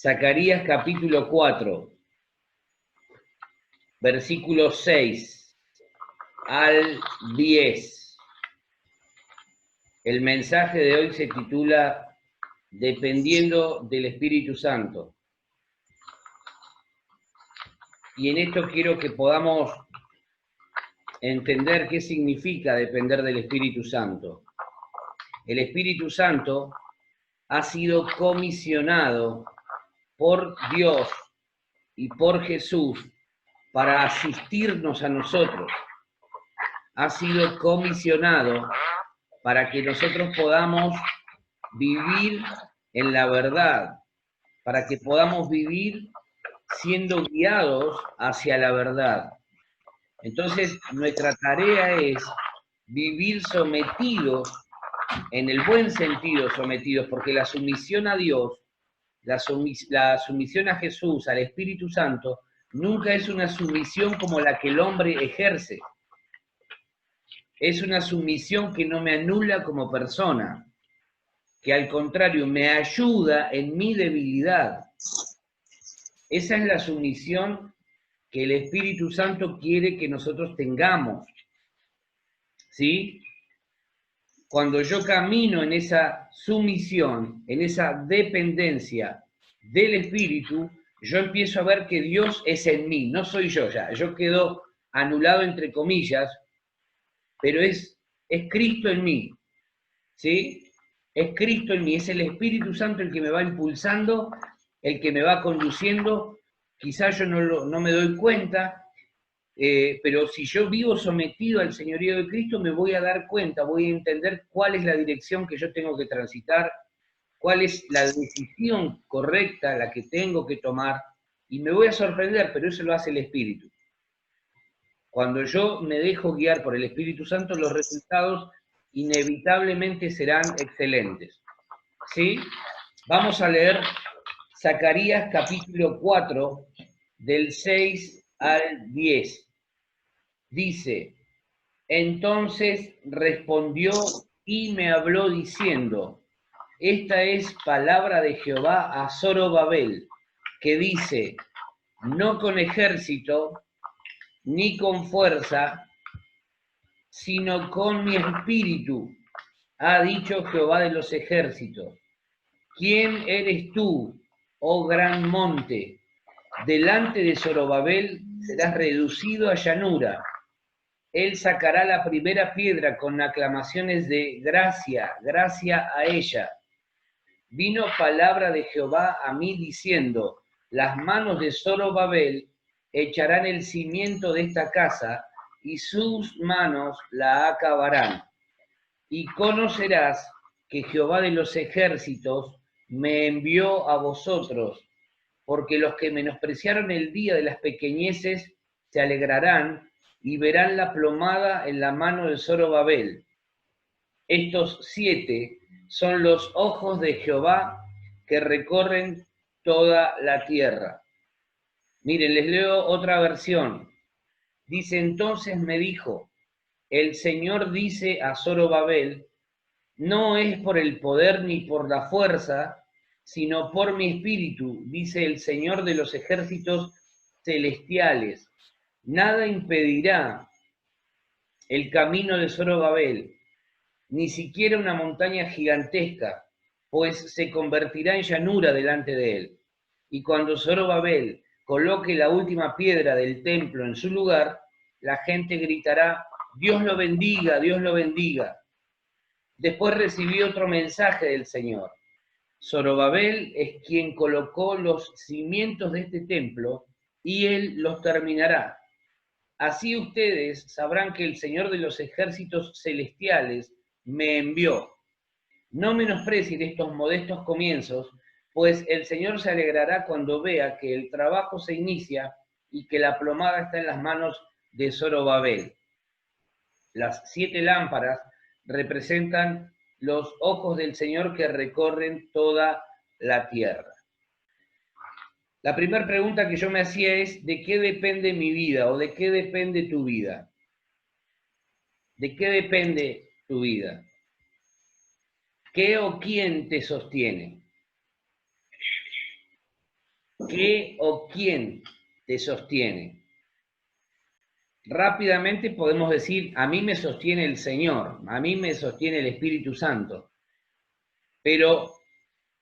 Zacarías capítulo 4, versículos 6 al 10. El mensaje de hoy se titula Dependiendo del Espíritu Santo. Y en esto quiero que podamos entender qué significa depender del Espíritu Santo. El Espíritu Santo ha sido comisionado por Dios y por Jesús para asistirnos a nosotros. Ha sido comisionado para que nosotros podamos vivir en la verdad, para que podamos vivir siendo guiados hacia la verdad. Entonces, nuestra tarea es vivir sometidos, en el buen sentido sometidos, porque la sumisión a Dios, la sumisión a Jesús, al Espíritu Santo, nunca es una sumisión como la que el hombre ejerce. Es una sumisión que no me anula como persona, que al contrario me ayuda en mi debilidad. Esa es la sumisión que el Espíritu Santo quiere que nosotros tengamos. ¿Sí? Cuando yo camino en esa sumisión, en esa dependencia del Espíritu, yo empiezo a ver que Dios es en mí, no soy yo ya. Yo quedo anulado entre comillas, pero es Cristo en mí. ¿Sí? Es Cristo en mí, es el Espíritu Santo el que me va impulsando, el que me va conduciendo. Quizás yo no me doy cuenta, pero si yo vivo sometido al señorío de Cristo, me voy a dar cuenta, voy a entender cuál es la dirección que yo tengo que transitar, cuál es la decisión correcta, la que tengo que tomar, y me voy a sorprender, pero eso lo hace el Espíritu. Cuando yo me dejo guiar por el Espíritu Santo, los resultados inevitablemente serán excelentes. ¿Sí? Vamos a leer Zacarías capítulo 4, del 6 al 10. Dice, entonces respondió y me habló diciendo, esta es palabra de Jehová a Zorobabel, que dice, no con ejército, ni con fuerza, sino con mi espíritu, ha dicho Jehová de los ejércitos. ¿Quién eres tú, oh gran monte? Delante de Zorobabel serás reducido a llanura. Él sacará la primera piedra con aclamaciones de gracia, gracia a ella. Vino palabra de Jehová a mí diciendo, las manos de Zorobabel echarán el cimiento de esta casa y sus manos la acabarán. Y conocerás que Jehová de los ejércitos me envió a vosotros, porque los que menospreciaron el día de las pequeñeces se alegrarán y verán la plomada en la mano de Zorobabel. Estos 7 son los ojos de Jehová que recorren toda la tierra. Miren, les leo otra versión. Dice, entonces me dijo, el Señor dice a Zorobabel, no es por el poder ni por la fuerza, sino por mi espíritu, dice el Señor de los ejércitos celestiales. Nada impedirá el camino de Zorobabel, ni siquiera una montaña gigantesca, pues se convertirá en llanura delante de él. Y cuando Zorobabel coloque la última piedra del templo en su lugar, la gente gritará, Dios lo bendiga, Dios lo bendiga. Después recibí otro mensaje del Señor. Zorobabel es quien colocó los cimientos de este templo y él los terminará. Así ustedes sabrán que el Señor de los ejércitos celestiales me envió. No menosprecien estos modestos comienzos, pues el Señor se alegrará cuando vea que el trabajo se inicia y que la plomada está en las manos de Zorobabel. Las 7 lámparas representan los ojos del Señor que recorren toda la tierra. La primera pregunta que yo me hacía es, ¿de qué depende mi vida o de qué depende tu vida? ¿De qué depende tu vida? ¿Qué o quién te sostiene? ¿Qué o quién te sostiene? Rápidamente podemos decir, a mí me sostiene el Señor, a mí me sostiene el Espíritu Santo. Pero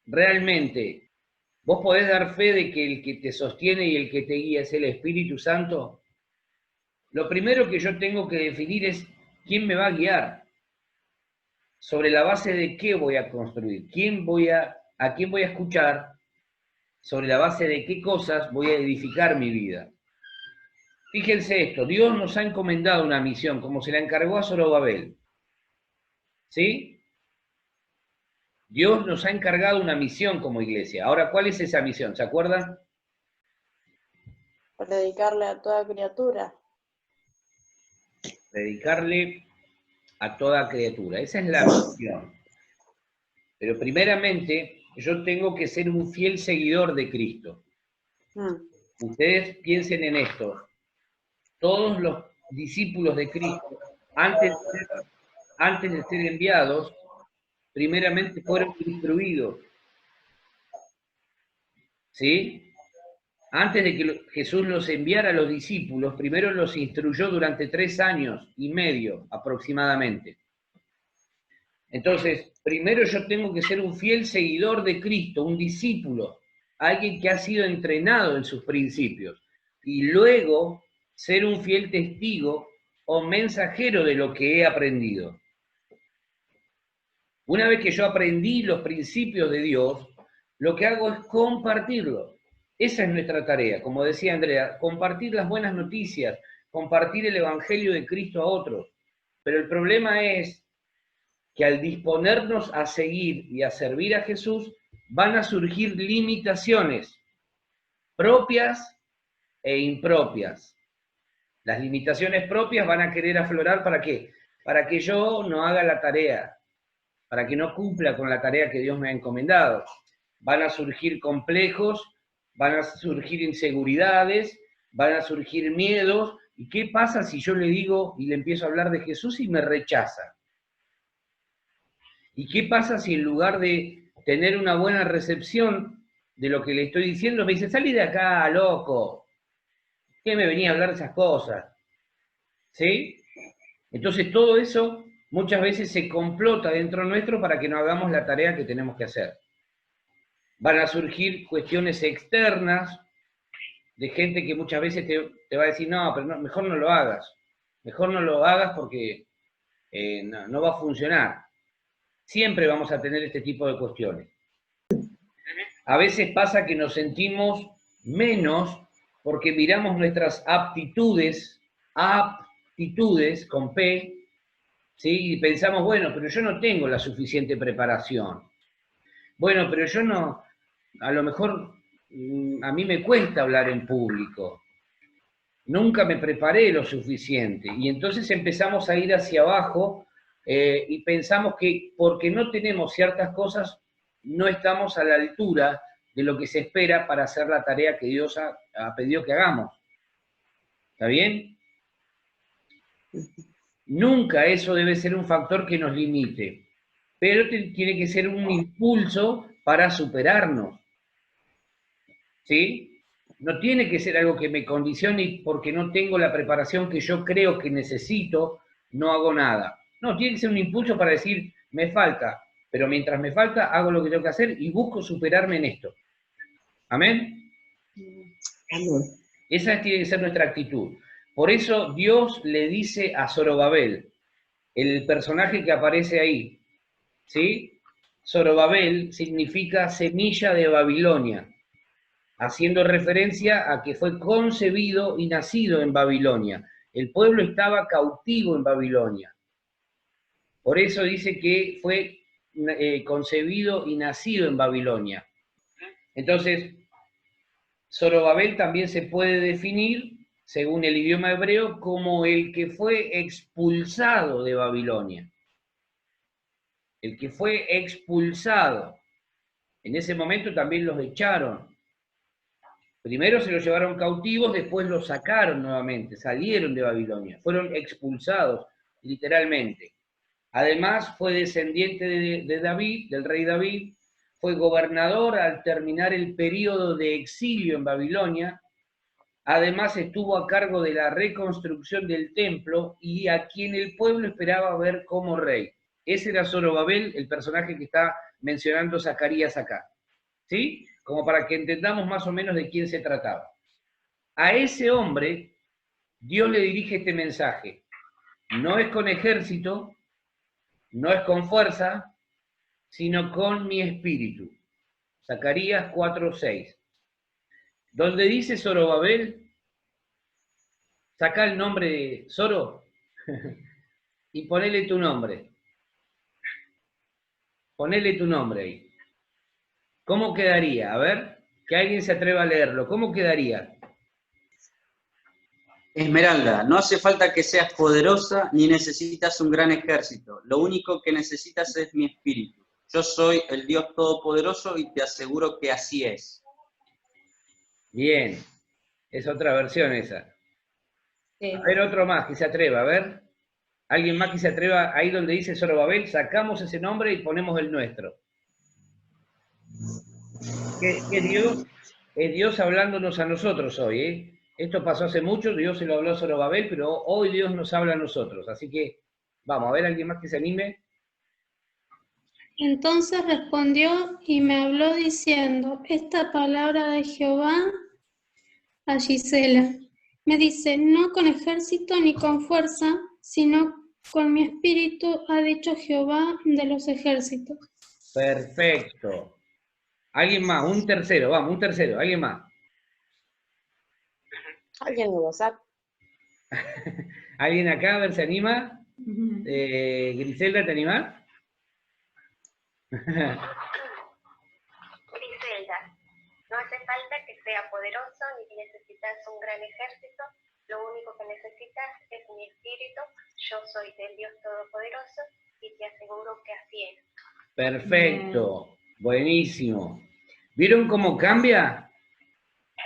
realmente, ¿vos podés dar fe de que el que te sostiene y el que te guía es el Espíritu Santo? Lo primero que yo tengo que definir es quién me va a guiar, sobre la base de qué voy a construir, a quién voy a escuchar, sobre la base de qué cosas voy a edificar mi vida. Fíjense esto, Dios nos ha encomendado una misión, como se la encargó a Zorobabel. ¿Sí? Dios nos ha encargado una misión como iglesia. Ahora, ¿cuál es esa misión? ¿Se acuerdan? Predicarle a toda criatura. Predicarle a toda criatura. Esa es la misión. Pero primeramente, yo tengo que ser un fiel seguidor de Cristo. Ustedes piensen en esto. Todos los discípulos de Cristo, antes de ser enviados, primeramente fueron instruidos. ¿Sí? Antes de que Jesús los enviara a los discípulos, primero los instruyó durante 3 años y medio aproximadamente. Entonces, primero yo tengo que ser un fiel seguidor de Cristo, un discípulo, alguien que ha sido entrenado en sus principios, y luego ser un fiel testigo o mensajero de lo que he aprendido. Una vez que yo aprendí los principios de Dios, lo que hago es compartirlo. Esa es nuestra tarea, como decía Andrea, compartir las buenas noticias, compartir el Evangelio de Cristo a otros. Pero el problema es que al disponernos a seguir y a servir a Jesús, van a surgir limitaciones propias e impropias. Las limitaciones propias van a querer aflorar, ¿para qué? Para que yo no haga la tarea, para que no cumpla con la tarea que Dios me ha encomendado. Van a surgir complejos, van a surgir inseguridades, van a surgir miedos. ¿Y qué pasa si yo le digo y le empiezo a hablar de Jesús y me rechaza? ¿Y qué pasa si en lugar de tener una buena recepción de lo que le estoy diciendo, me dice, salí de acá, loco? ¿Qué me venía a hablar de esas cosas? ¿Sí? Entonces todo eso muchas veces se complota dentro nuestro para que no hagamos la tarea que tenemos que hacer. Van a surgir cuestiones externas de gente que muchas veces te va a decir, no, pero no, mejor no lo hagas. Mejor no lo hagas porque no va a funcionar. Siempre vamos a tener este tipo de cuestiones. A veces pasa que nos sentimos menos porque miramos nuestras aptitudes con P, ¿sí? Y pensamos, bueno, pero yo no tengo la suficiente preparación. Bueno, pero yo no, a lo mejor a mí me cuesta hablar en público. Nunca me preparé lo suficiente. Y entonces empezamos a ir hacia abajo y pensamos que porque no tenemos ciertas cosas, no estamos a la altura de lo que se espera para hacer la tarea que Dios ha pedido que hagamos. ¿Está bien? Nunca eso debe ser un factor que nos limite, pero tiene que ser un impulso para superarnos. ¿Sí? No tiene que ser algo que me condicione y porque no tengo la preparación que yo creo que necesito, no hago nada. No, tiene que ser un impulso para decir, me falta, pero mientras me falta, hago lo que tengo que hacer y busco superarme en esto. ¿Amén? Amén. Esa tiene que ser nuestra actitud. Por eso Dios le dice a Zorobabel, el personaje que aparece ahí, ¿sí? Zorobabel significa semilla de Babilonia, haciendo referencia a que fue concebido y nacido en Babilonia. El pueblo estaba cautivo en Babilonia. Por eso dice que fue concebido y nacido en Babilonia. Entonces, Zorobabel también se puede definir, según el idioma hebreo, como el que fue expulsado de Babilonia. El que fue expulsado. En ese momento también los echaron. Primero se los llevaron cautivos, después los sacaron nuevamente, salieron de Babilonia, fueron expulsados, literalmente. Además, fue descendiente de David, del rey David, fue gobernador al terminar el período de exilio en Babilonia. Además estuvo a cargo de la reconstrucción del templo y a quien el pueblo esperaba ver como rey. Ese era Zorobabel, el personaje que está mencionando Zacarías acá. ¿Sí? Como para que entendamos más o menos de quién se trataba. A ese hombre, Dios le dirige este mensaje. No es con ejército, no es con fuerza, sino con mi espíritu. Zacarías 4:6. Donde dice Zorobabel, saca el nombre de Zoro y ponele tu nombre. Ponele tu nombre ahí. ¿Cómo quedaría? A ver, que alguien se atreva a leerlo. ¿Cómo quedaría? Esmeralda, no hace falta que seas poderosa ni necesitas un gran ejército. Lo único que necesitas es mi espíritu. Yo soy el Dios Todopoderoso y te aseguro que así es. Bien, es otra versión esa. Sí. A ver, otro más que se atreva, a ver. Alguien más que se atreva, ahí donde dice Zorobabel, sacamos ese nombre y ponemos el nuestro. ¿Qué Dios? Es Dios hablándonos a nosotros hoy, ¿eh? Esto pasó hace mucho, Dios se lo habló a Zorobabel, pero hoy Dios nos habla a nosotros. Así que, vamos, a ver, alguien más que se anime. Entonces respondió y me habló diciendo, esta palabra de Jehová a Gisela. Me dice, no con ejército ni con fuerza, sino con mi espíritu, ha dicho Jehová de los ejércitos. Perfecto. Alguien más, un tercero, vamos, un tercero, alguien más. ¿Alguien en WhatsApp? ¿Alguien acá, a ver, se anima? Griselda, ¿te animás? Griselda, no hace falta que sea poderoso ni necesitas un gran ejército, lo único que necesitas es mi espíritu, yo soy del Dios Todopoderoso y te aseguro que así es. Perfecto, buenísimo. ¿Vieron cómo cambia?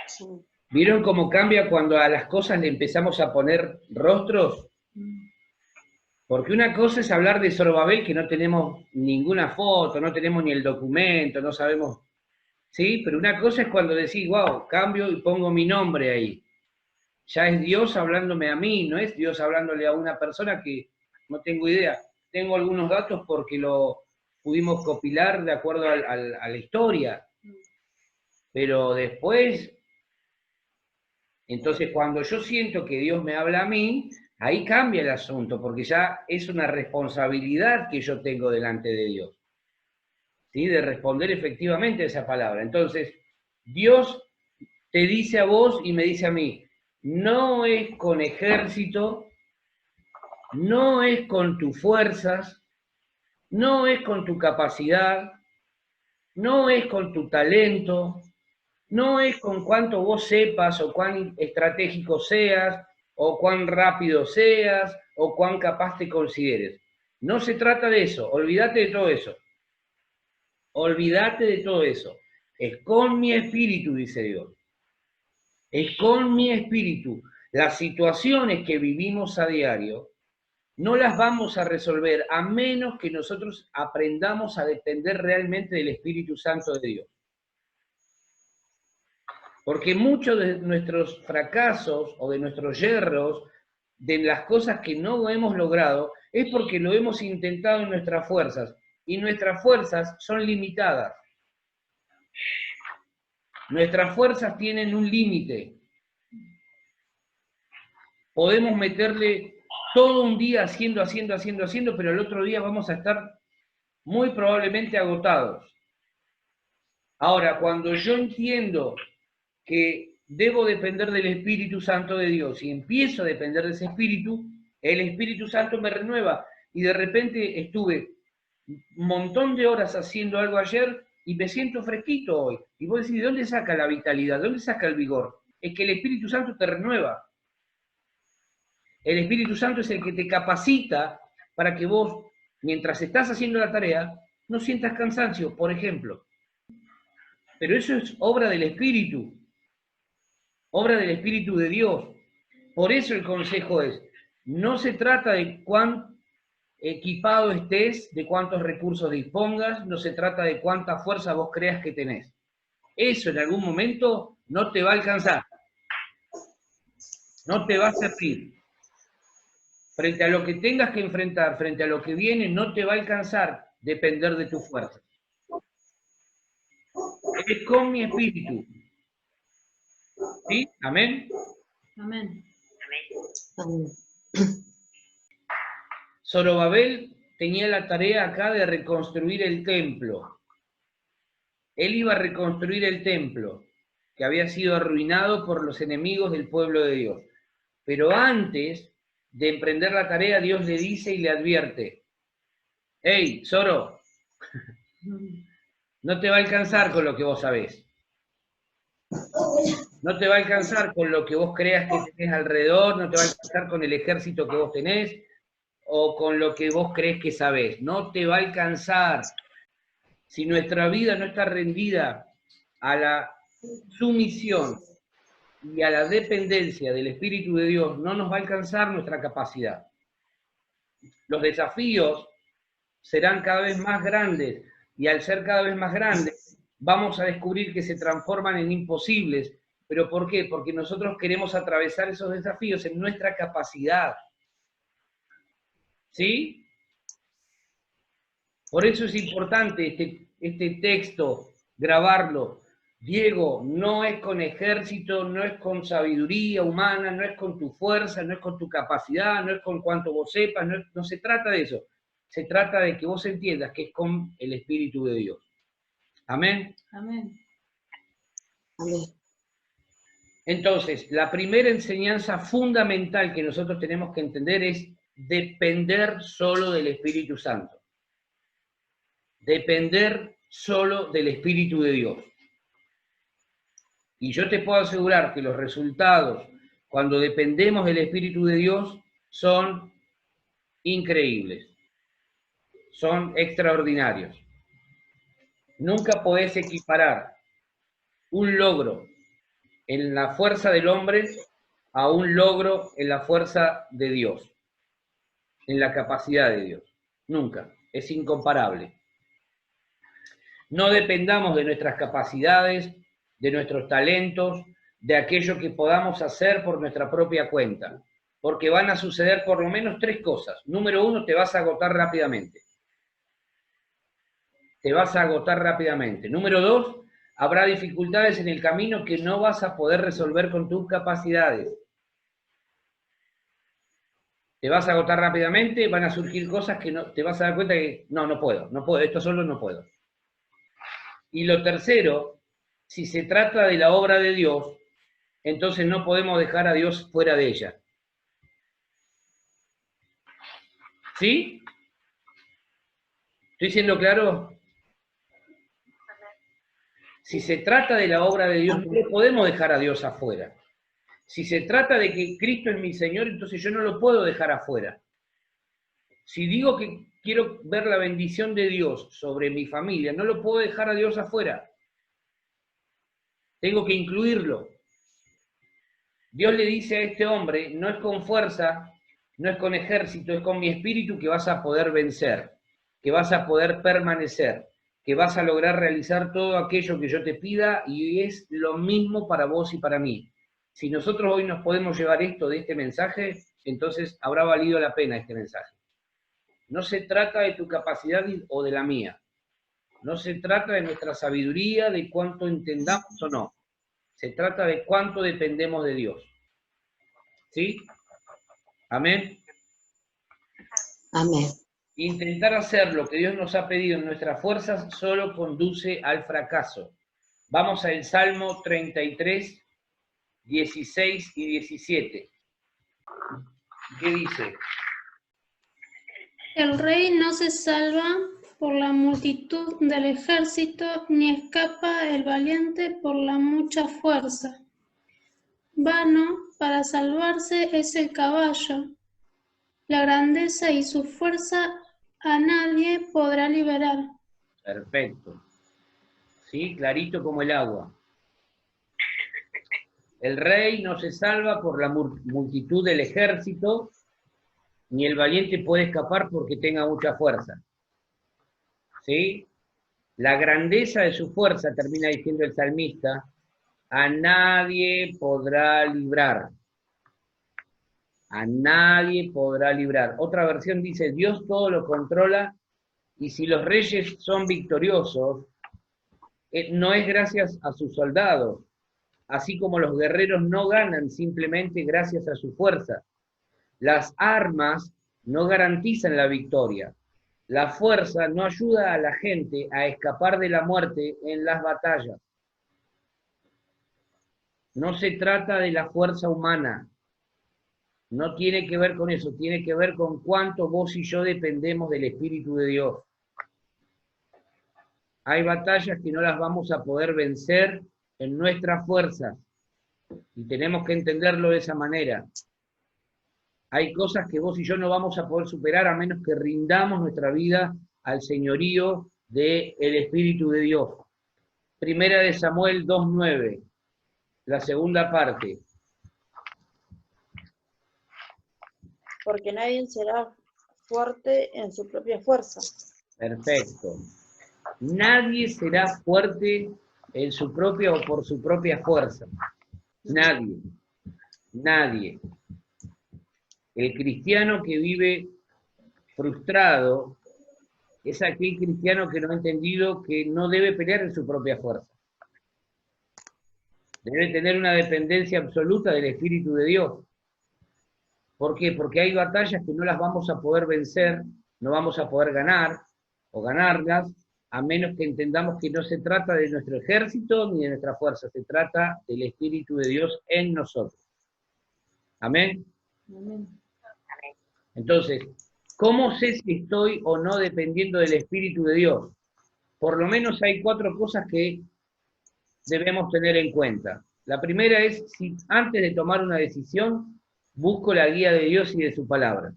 Sí. ¿Vieron cómo cambia cuando a las cosas le empezamos a poner rostros? Porque una cosa es hablar de Zorobabel, que no tenemos ninguna foto, no tenemos ni el documento, no sabemos, ¿sí? Pero una cosa es cuando decís, wow, cambio y pongo mi nombre ahí. Ya es Dios hablándome a mí, no es Dios hablándole a una persona que no tengo idea. Tengo algunos datos porque lo pudimos copilar de acuerdo a la historia. Pero después, entonces cuando yo siento que Dios me habla a mí, ahí cambia el asunto, porque ya es una responsabilidad que yo tengo delante de Dios, ¿sí? De responder efectivamente a esa palabra. Entonces, Dios te dice a vos y me dice a mí, no es con ejército, no es con tus fuerzas, no es con tu capacidad, no es con tu talento, no es con cuánto vos sepas o cuán estratégico seas, o cuán rápido seas, o cuán capaz te consideres. No se trata de eso, olvídate de todo eso. Olvídate de todo eso. Es con mi espíritu, dice Dios. Es con mi espíritu. Las situaciones que vivimos a diario no las vamos a resolver a menos que nosotros aprendamos a depender realmente del Espíritu Santo de Dios. Porque muchos de nuestros fracasos o de nuestros yerros, de las cosas que no hemos logrado, es porque lo hemos intentado en nuestras fuerzas. Y nuestras fuerzas son limitadas. Nuestras fuerzas tienen un límite. Podemos meterle todo un día haciendo, pero el otro día vamos a estar muy probablemente agotados. Ahora, cuando yo entiendo que debo depender del Espíritu Santo de Dios y empiezo a depender de ese Espíritu, el Espíritu Santo me renueva y de repente estuve un montón de horas haciendo algo ayer y me siento fresquito hoy. Y vos decís, ¿de dónde saca la vitalidad? ¿De dónde saca el vigor? Es que el Espíritu Santo te renueva. El Espíritu Santo es el que te capacita para que vos, mientras estás haciendo la tarea, no sientas cansancio, por ejemplo. Pero eso es obra del Espíritu de Dios. Por eso el consejo es, no se trata de cuán equipado estés, de cuántos recursos dispongas, no se trata de cuánta fuerza vos creas que tenés. Eso en algún momento no te va a alcanzar. No te va a servir. Frente a lo que tengas que enfrentar, frente a lo que viene, no te va a alcanzar depender de tu fuerza. Es con mi espíritu. ¿Sí? Amén. Amén. Amén. Zorobabel tenía la tarea acá de reconstruir el templo. Él iba a reconstruir el templo, que había sido arruinado por los enemigos del pueblo de Dios. Pero antes de emprender la tarea, Dios le dice y le advierte: hey, Zoro, no te va a alcanzar con lo que vos sabés. No te va a alcanzar con lo que vos creas que tenés alrededor, no te va a alcanzar con el ejército que vos tenés, o con lo que vos crees que sabés. No te va a alcanzar. Si nuestra vida no está rendida a la sumisión y a la dependencia del Espíritu de Dios, no nos va a alcanzar nuestra capacidad. Los desafíos serán cada vez más grandes, y al ser cada vez más grandes, vamos a descubrir que se transforman en imposibles. ¿Pero por qué? Porque nosotros queremos atravesar esos desafíos en nuestra capacidad. ¿Sí? Por eso es importante este texto, grabarlo. Diego, no es con ejército, no es con sabiduría humana, no es con tu fuerza, no es con tu capacidad, no es con cuánto vos sepas, no se trata de eso. Se trata de que vos entiendas que es con el Espíritu de Dios. Amén. Amén. Amén. Entonces, la primera enseñanza fundamental que nosotros tenemos que entender es depender solo del Espíritu Santo. Depender solo del Espíritu de Dios. Y yo te puedo asegurar que los resultados, cuando dependemos del Espíritu de Dios, son increíbles. Son extraordinarios. Nunca podés equiparar un logro en la fuerza del hombre a un logro en la fuerza de Dios, en la capacidad de Dios. Nunca. Es incomparable. No dependamos de nuestras capacidades, de nuestros talentos, de aquello que podamos hacer por nuestra propia cuenta, porque van a suceder por lo menos 3 cosas. Número 1, te vas a agotar rápidamente. Te vas a agotar rápidamente. Número 2, habrá dificultades en el camino que no vas a poder resolver con tus capacidades. Te vas a agotar rápidamente, van a surgir cosas que no, te vas a dar cuenta que no puedo, esto solo no puedo. Y lo tercero, si se trata de la obra de Dios, entonces no podemos dejar a Dios fuera de ella. ¿Sí? ¿Estoy siendo claro? Si se trata de la obra de Dios, no le podemos dejar a Dios afuera. Si se trata de que Cristo es mi Señor, entonces yo no lo puedo dejar afuera. Si digo que quiero ver la bendición de Dios sobre mi familia, no lo puedo dejar a Dios afuera. Tengo que incluirlo. Dios le dice a este hombre, no es con fuerza, no es con ejército, es con mi espíritu que vas a poder vencer, que vas a poder permanecer, que vas a lograr realizar todo aquello que yo te pida, y es lo mismo para vos y para mí. Si nosotros hoy nos podemos llevar esto de este mensaje, entonces habrá valido la pena este mensaje. No se trata de tu capacidad o de la mía. No se trata de nuestra sabiduría, de cuánto entendamos o no. Se trata de cuánto dependemos de Dios. ¿Sí? Amén. Amén. Intentar hacer lo que Dios nos ha pedido en nuestras fuerzas solo conduce al fracaso. Vamos al Salmo 33, 16 y 17. ¿Qué dice? El rey no se salva por la multitud del ejército, ni escapa el valiente por la mucha fuerza. Vano para salvarse es el caballo. La grandeza y su fuerza a nadie podrá liberar. Perfecto. ¿Sí? Clarito como el agua. El rey no se salva por la multitud del ejército, ni el valiente puede escapar porque tenga mucha fuerza. ¿Sí? La grandeza de su fuerza, termina diciendo el salmista, a nadie podrá librar. A nadie podrá librar. Otra versión dice, Dios todo lo controla, y si los reyes son victoriosos, no es gracias a sus soldados, así como los guerreros no ganan simplemente gracias a su fuerza. Las armas no garantizan la victoria. La fuerza no ayuda a la gente a escapar de la muerte en las batallas. No se trata de la fuerza humana. No tiene que ver con eso, tiene que ver con cuánto vos y yo dependemos del Espíritu de Dios. Hay batallas que no las vamos a poder vencer en nuestras fuerzas. Y tenemos que entenderlo de esa manera. Hay cosas que vos y yo no vamos a poder superar a menos que rindamos nuestra vida al señorío del Espíritu de Dios. Primera de Samuel 2:9, la segunda parte. Porque nadie será fuerte en su propia fuerza. Perfecto. Nadie será fuerte en su propia o por su propia fuerza. Nadie. Nadie. El cristiano que vive frustrado es aquel cristiano que no ha entendido que no debe pelear en su propia fuerza. Debe tener una dependencia absoluta del Espíritu de Dios. ¿Por qué? Porque hay batallas que no las vamos a poder vencer, no vamos a poder ganar o ganarlas, a menos que entendamos que no se trata de nuestro ejército ni de nuestra fuerza, se trata del Espíritu de Dios en nosotros. ¿Amén? Amén. Entonces, ¿cómo sé si estoy o no dependiendo del Espíritu de Dios? Por lo menos hay 4 cosas que debemos tener en cuenta. La primera es, si antes de tomar una decisión, busco la guía de Dios y de su palabra.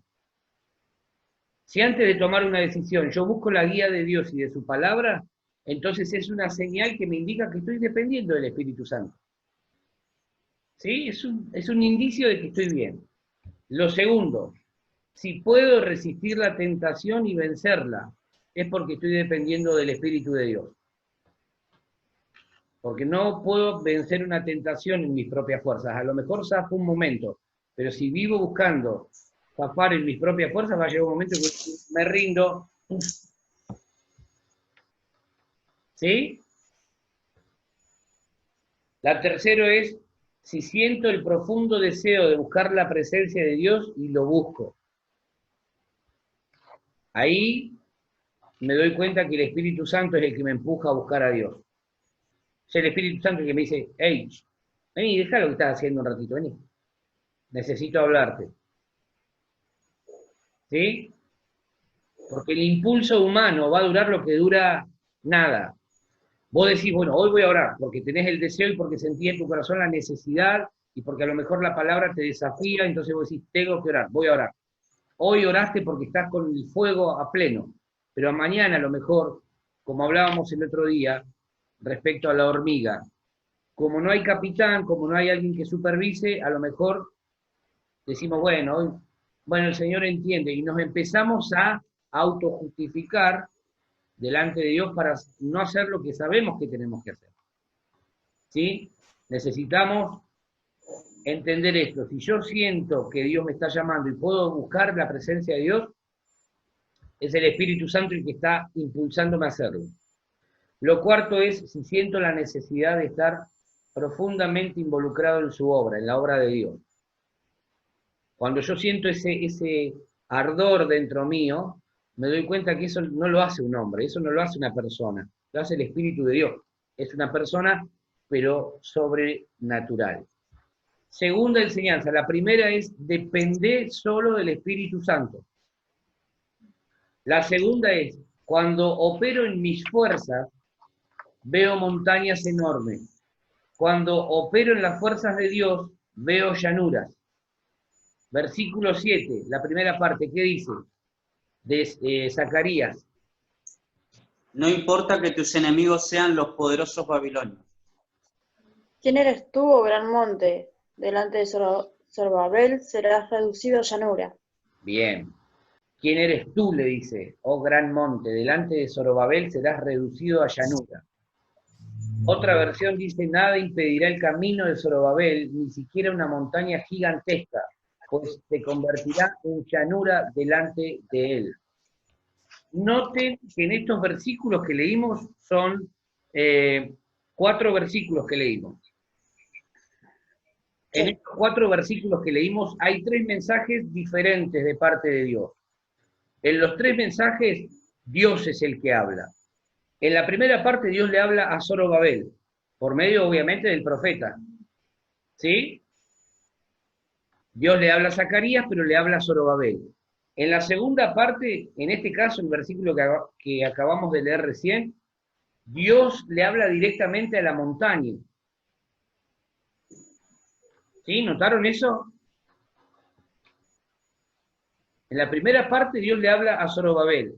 Si antes de tomar una decisión yo busco la guía de Dios y de su palabra, entonces es una señal que me indica que estoy dependiendo del Espíritu Santo. ¿Sí? Es un indicio de que estoy bien. Lo segundo, si puedo resistir la tentación y vencerla, es porque estoy dependiendo del Espíritu de Dios. Porque no puedo vencer una tentación en mis propias fuerzas. A lo mejor zafo un momento, pero si vivo buscando zafar en mis propias fuerzas, va a llegar un momento que me rindo. ¿Sí? La tercera es, si siento el profundo deseo de buscar la presencia de Dios y lo busco. Ahí me doy cuenta que el Espíritu Santo es el que me empuja a buscar a Dios. Es el Espíritu Santo el que me dice, hey, vení, deja lo que estás haciendo un ratito, vení. Necesito hablarte. ¿Sí? Porque el impulso humano va a durar lo que dura nada. Vos decís, bueno, hoy voy a orar, porque tenés el deseo y porque sentí en tu corazón la necesidad y porque a lo mejor la palabra te desafía, entonces vos decís, tengo que orar, voy a orar. Hoy oraste porque estás con el fuego a pleno, pero mañana a lo mejor, como hablábamos el otro día, respecto a la hormiga, como no hay capitán, como no hay alguien que supervise, a lo mejor decimos, bueno, el Señor entiende, y nos empezamos a autojustificar delante de Dios para no hacer lo que sabemos que tenemos que hacer. ¿Sí? Necesitamos entender esto. Si yo siento que Dios me está llamando y puedo buscar la presencia de Dios, es el Espíritu Santo el que está impulsándome a hacerlo. Lo cuarto es si siento la necesidad de estar profundamente involucrado en su obra, en la obra de Dios. Cuando yo siento ese ardor dentro mío, me doy cuenta que eso no lo hace un hombre, eso no lo hace una persona, lo hace el Espíritu de Dios. Es una persona, pero sobrenatural. Segunda enseñanza, la primera es depender solo del Espíritu Santo. La segunda es, cuando opero en mis fuerzas, veo montañas enormes. Cuando opero en las fuerzas de Dios, veo llanuras. Versículo 7, la primera parte, ¿qué dice? De Zacarías. No importa que tus enemigos sean los poderosos babilonios. ¿Quién eres tú, oh gran monte? Delante de Zorobabel serás reducido a llanura. Bien. ¿Quién eres tú? Le dice, oh gran monte, delante de Zorobabel serás reducido a llanura. Otra versión dice, nada impedirá el camino de Zorobabel, ni siquiera una montaña gigantesca, pues se convertirá en llanura delante de él. Noten que en estos versículos que leímos son 4 versículos que leímos. En estos 4 versículos que leímos hay 3 mensajes diferentes de parte de Dios. En los 3 mensajes, Dios es el que habla. En la primera parte, Dios le habla a Zorobabel, por medio, obviamente, del profeta. ¿Sí? Dios le habla a Zacarías, pero le habla a Zorobabel. En la segunda parte, en este caso, el versículo que acabamos de leer recién, Dios le habla directamente a la montaña. ¿Sí? ¿Notaron eso? En la primera parte, Dios le habla a Zorobabel.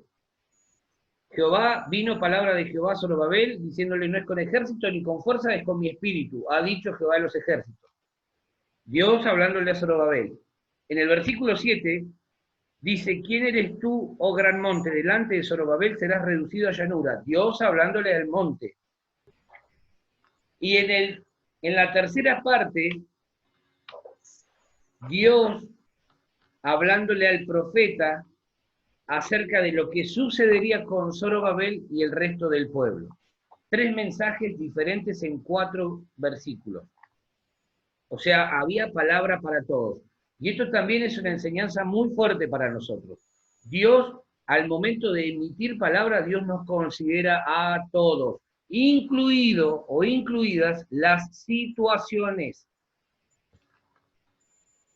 Vino palabra de Jehová a Zorobabel, diciéndole, no es con ejército ni con fuerza, es con mi espíritu, ha dicho Jehová de los ejércitos. Dios hablándole a Zorobabel. En el versículo 7, dice, ¿quién eres tú, oh gran monte? Delante de Zorobabel serás reducido a llanura. Dios hablándole al monte. Y en la tercera parte, Dios hablándole al profeta acerca de lo que sucedería con Zorobabel y el resto del pueblo. 3 mensajes diferentes en 4 versículos. O sea, había palabra para todos. Y esto también es una enseñanza muy fuerte para nosotros. Dios, al momento de emitir palabra, Dios nos considera a todos, incluido o incluidas las situaciones.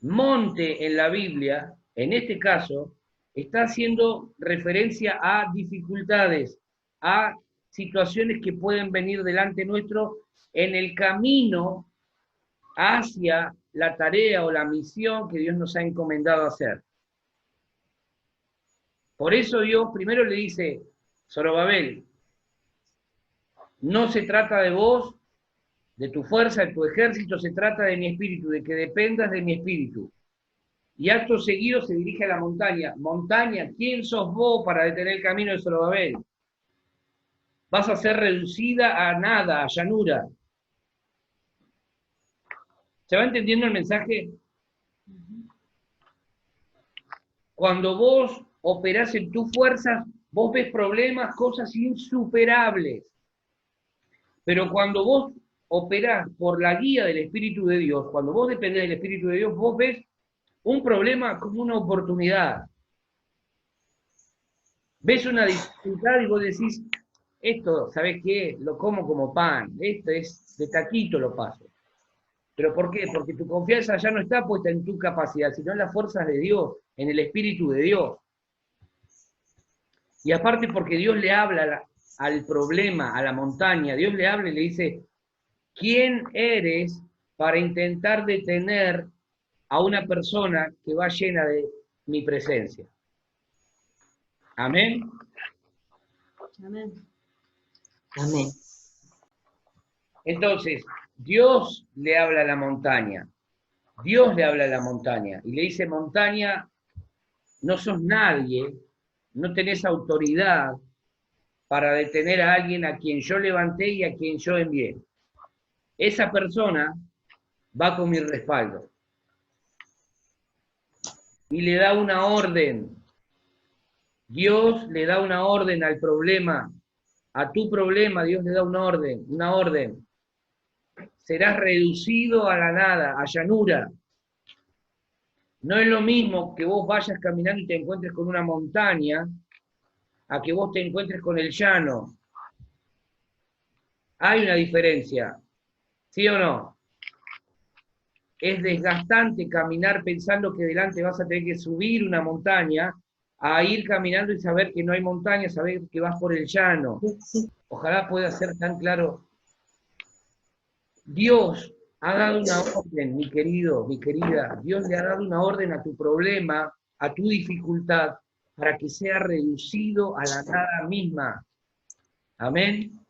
Monte en la Biblia, en este caso, está haciendo referencia a dificultades, a situaciones que pueden venir delante nuestro en el camino hacia la tarea o la misión que Dios nos ha encomendado hacer. Por eso Dios primero le dice, Zorobabel, no se trata de vos, de tu fuerza, de tu ejército, se trata de mi espíritu, de que dependas de mi espíritu. Y acto seguido se dirige a la montaña. Montaña, ¿quién sos vos para detener el camino de Zorobabel? Vas a ser reducida a nada, a llanura. ¿Se va entendiendo el mensaje? Cuando vos operás en tus fuerzas, vos ves problemas, cosas insuperables. Pero cuando vos operás por la guía del Espíritu de Dios, cuando vos dependés del Espíritu de Dios, vos ves un problema como una oportunidad. Ves una dificultad y vos decís, esto, ¿sabés qué? Lo como pan, esto es de taquito lo paso. ¿Pero por qué? Porque tu confianza ya no está puesta en tu capacidad, sino en las fuerzas de Dios, en el Espíritu de Dios. Y aparte porque Dios le habla al problema, a la montaña, Dios le habla y le dice, ¿quién eres para intentar detener a una persona que va llena de mi presencia? Amén. Amén. Amén. Entonces, Dios le habla a la montaña. Dios le habla a la montaña. Y le dice, montaña, no sos nadie, no tenés autoridad para detener a alguien a quien yo levanté y a quien yo envié. Esa persona va con mi respaldo. Y le da una orden. Dios le da una orden al problema. A tu problema Dios le da una orden. Serás reducido a la nada, a llanura. No es lo mismo que vos vayas caminando y te encuentres con una montaña, a que vos te encuentres con el llano. Hay una diferencia, ¿sí o no? Es desgastante caminar pensando que delante vas a tener que subir una montaña, a ir caminando y saber que no hay montaña, saber que vas por el llano. Ojalá pueda ser tan claro. Dios ha dado una orden, mi querido, mi querida. Dios le ha dado una orden a tu problema, a tu dificultad, para que sea reducido a la nada misma. Amén.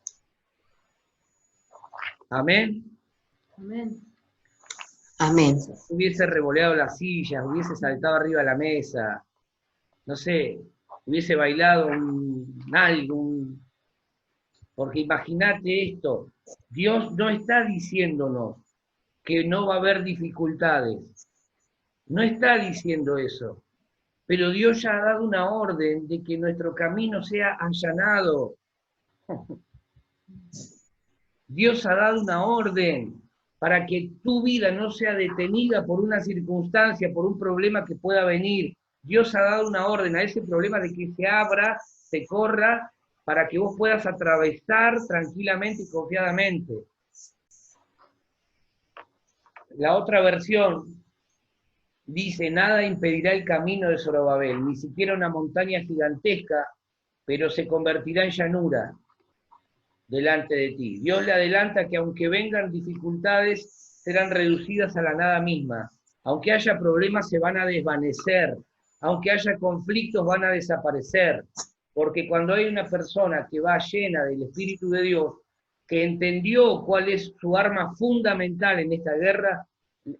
Amén. Amén. Amén. Hubiese revoleado las sillas, hubiese saltado arriba de la mesa, no sé, hubiese bailado algo, porque imagínate esto, Dios no está diciéndonos que no va a haber dificultades, no está diciendo eso, pero Dios ya ha dado una orden de que nuestro camino sea allanado. Dios ha dado una orden para que tu vida no sea detenida por una circunstancia, por un problema que pueda venir. Dios ha dado una orden a ese problema de que se abra, se corra, para que vos puedas atravesar tranquilamente y confiadamente. La otra versión dice, nada impedirá el camino de Zorobabel, ni siquiera una montaña gigantesca, pero se convertirá en llanura delante de ti. Dios le adelanta que aunque vengan dificultades, serán reducidas a la nada misma. Aunque haya problemas, se van a desvanecer. Aunque haya conflictos, van a desaparecer. Porque cuando hay una persona que va llena del Espíritu de Dios, que entendió cuál es su arma fundamental en esta guerra,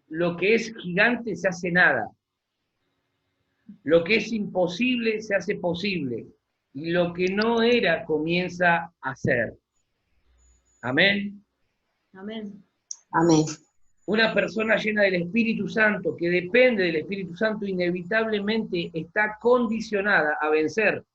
lo que es gigante se hace nada. Lo que es imposible se hace posible. Y lo que no era comienza a ser. Amén. Amén. Amén. Una persona llena del Espíritu Santo, que depende del Espíritu Santo, inevitablemente está condicionada a vencer.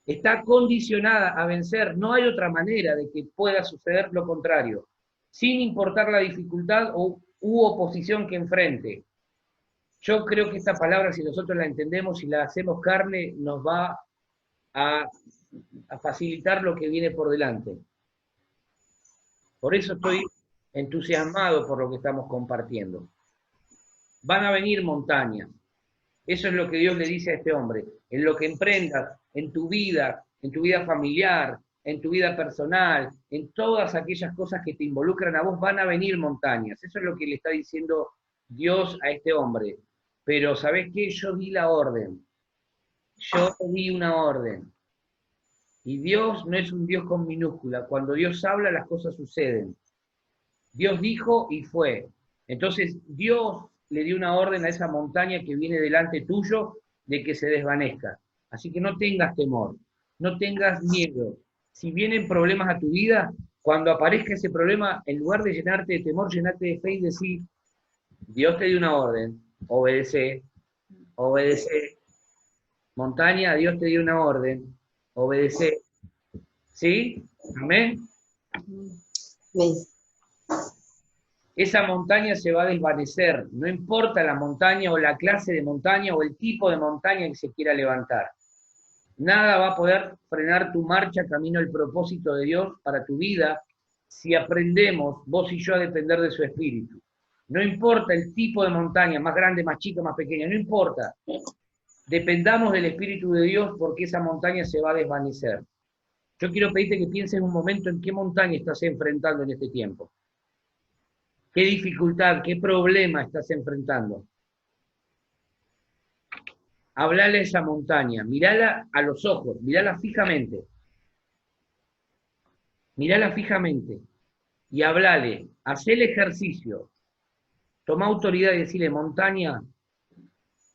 Está condicionada a vencer. No hay otra manera de que pueda suceder lo contrario, sin importar la dificultad u oposición que enfrente. Yo creo que esta palabra, si nosotros la entendemos y la hacemos carne, nos va a facilitar lo que viene por delante. Por eso estoy entusiasmado por lo que estamos compartiendo. Van a venir montañas. Eso es lo que Dios le dice a este hombre. En lo que emprendas, en tu vida familiar, en tu vida personal, en todas aquellas cosas que te involucran a vos, van a venir montañas. Eso es lo que le está diciendo Dios a este hombre. Pero ¿sabés qué? Yo di la orden. Yo di una orden. Y Dios no es un Dios con minúscula. Cuando Dios habla, las cosas suceden. Dios dijo y fue. Entonces, Dios le dio una orden a esa montaña que viene delante tuyo de que se desvanezca. Así que no tengas temor, no tengas miedo. Si vienen problemas a tu vida, cuando aparezca ese problema, en lugar de llenarte de temor, llenarte de fe y decir, Dios te dio una orden, obedece, obedece. Montaña, Dios te dio una orden, obedece. ¿Sí? Amén. Amén. Esa montaña se va a desvanecer, no importa la montaña o la clase de montaña o el tipo de montaña que se quiera levantar. Nada va a poder frenar tu marcha camino al propósito de Dios para tu vida si aprendemos, vos y yo, a depender de su Espíritu. No importa el tipo de montaña, más grande, más chica, más pequeña, no importa. Dependamos del Espíritu de Dios porque esa montaña se va a desvanecer. Yo quiero pedirte que pienses un momento en qué montaña estás enfrentando en este tiempo. ¿Qué dificultad, qué problema estás enfrentando? Hablale a esa montaña, mirala a los ojos, mirala fijamente. Mirala fijamente y hablale, hacé el ejercicio. Toma autoridad y decirle, montaña,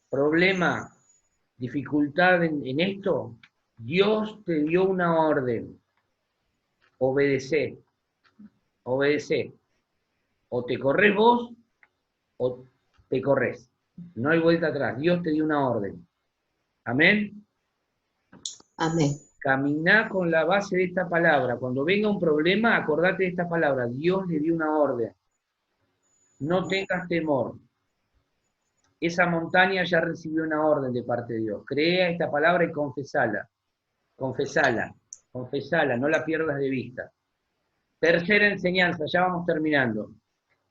problema, dificultad en esto, Dios te dio una orden. Obedecé, obedecé. O te corres vos, o te corres. No hay vuelta atrás. Dios te dio una orden. Amén. Amén. Caminá con la base de esta palabra. Cuando venga un problema, acordate de esta palabra. Dios le dio una orden. No tengas temor. Esa montaña ya recibió una orden de parte de Dios. Crea esta palabra y confesala. Confesala. Confesala. No la pierdas de vista. Tercera enseñanza. Ya vamos terminando.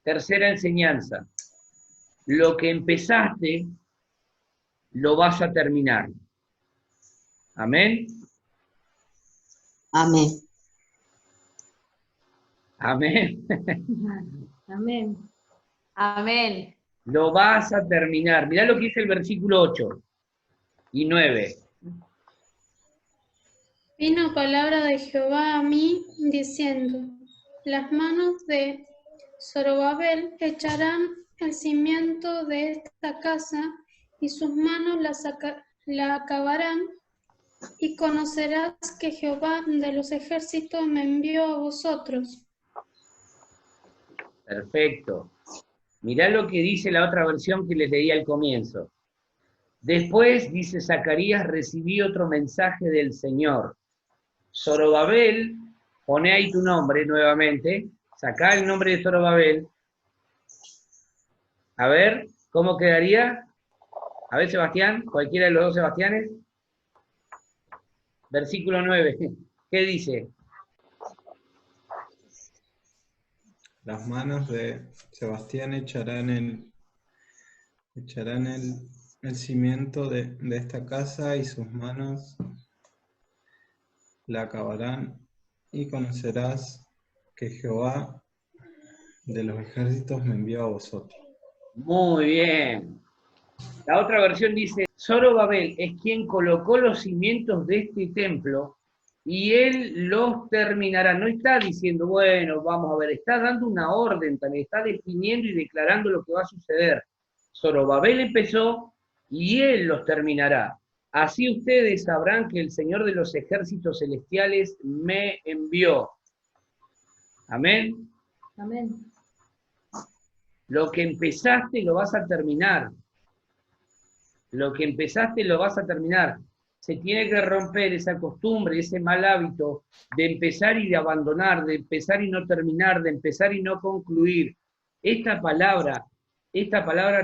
Tercera enseñanza. Lo que empezaste, lo vas a terminar. Amén. Amén. Amén. Amén. Amén. Lo vas a terminar. Mirá lo que dice el versículo 8 y 9. Vino palabra de Jehová a mí, diciendo, las manos de Zorobabel echarán el cimiento de esta casa, y sus manos la acabarán, y conocerás que Jehová de los ejércitos me envió a vosotros. Perfecto. Mirá lo que dice la otra versión que les leí al comienzo. Después, dice Zacarías, recibí otro mensaje del Señor. Zorobabel, pone ahí tu nombre nuevamente, sacá el nombre de Zorobabel. A ver, ¿cómo quedaría? A ver, Sebastián, cualquiera de los dos Sebastianes. Versículo 9, ¿qué dice? Las manos de Sebastián echarán el cimiento de esta casa, y sus manos la acabarán, y conocerás que Jehová de los ejércitos me envió a vosotros. Muy bien. La otra versión dice, Zorobabel es quien colocó los cimientos de este templo y él los terminará. No está diciendo, bueno, vamos a ver, está dando una orden también, está definiendo y declarando lo que va a suceder. Zorobabel empezó y él los terminará. Así ustedes sabrán que el Señor de los ejércitos celestiales me envió. Amén. Amén. Lo que empezaste lo vas a terminar. Lo que empezaste lo vas a terminar. Se tiene que romper esa costumbre, ese mal hábito de empezar y de abandonar, de empezar y no terminar, de empezar y no concluir. Esta palabra